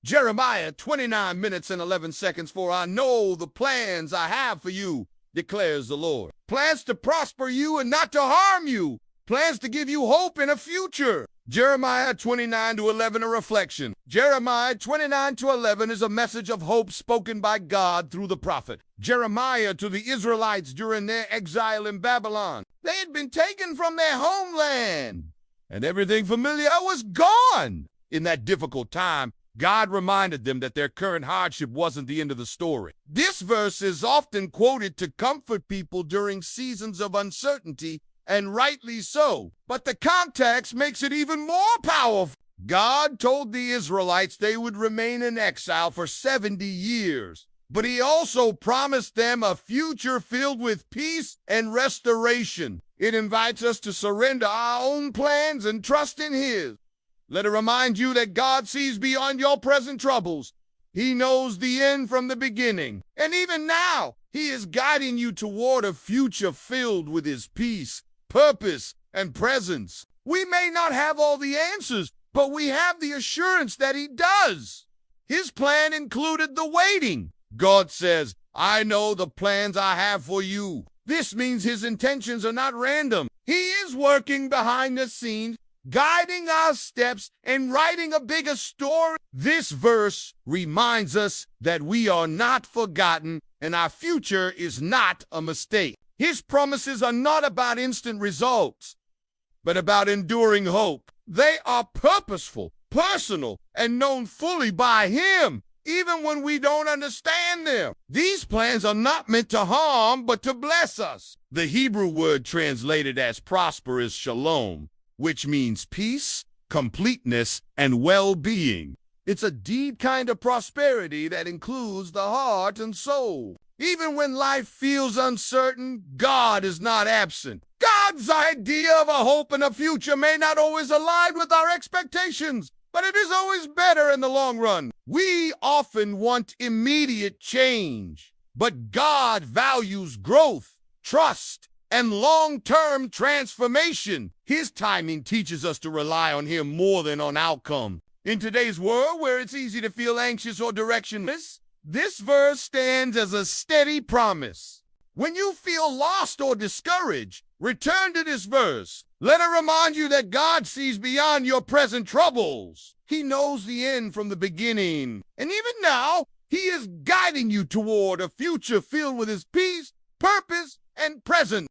Jeremiah 29 minutes and 11 seconds, for I know the plans I have for you, declares the Lord. Plans to prosper you and not to harm you. Plans to give you hope in a future. Jeremiah 29 to 11, a reflection. Jeremiah 29 to 11 is a message of hope spoken by God through the prophet Jeremiah to the Israelites during their exile in Babylon. They had been taken from their homeland, and everything familiar was gone. In that difficult time, God reminded them that their current hardship wasn't the end of the story. This verse is often quoted to comfort people during seasons of uncertainty, and rightly so. But the context makes it even more powerful. God told the Israelites they would remain in exile for 70 years, but he also promised them a future filled with peace and restoration. It invites us to surrender our own plans and trust in his. Let it remind you that God sees beyond your present troubles. He knows the end from the beginning. And even now, he is guiding you toward a future filled with his peace, purpose, and presence. We may not have all the answers, but we have the assurance that he does. His plan included the waiting. God says, I know the plans I have for you. This means his intentions are not random. He is working behind the scenes, guiding our steps and writing a bigger story. This verse reminds us that we are not forgotten and our future is not a mistake. His promises are not about instant results, but about enduring hope. They are purposeful, personal, and known fully by him, even when we don't understand them. These plans are not meant to harm, but to bless us. The Hebrew word translated as prosper is shalom, which means peace, completeness, and well-being. It's a deep kind of prosperity that includes the heart and soul. Even when life feels uncertain, God is not absent. God's idea of a hope and a future may not always align with our expectations, but it is always better in the long run. We often want immediate change, but God values growth, trust, and long-term transformation. His timing teaches us to rely on him more than on outcome. In today's world where it's easy to feel anxious or directionless, this verse stands as a steady promise. When you feel lost or discouraged, return to this verse. Let it remind you that God sees beyond your present troubles. He knows the end from the beginning. And even now, he is guiding you toward a future filled with his peace, purpose, and presence.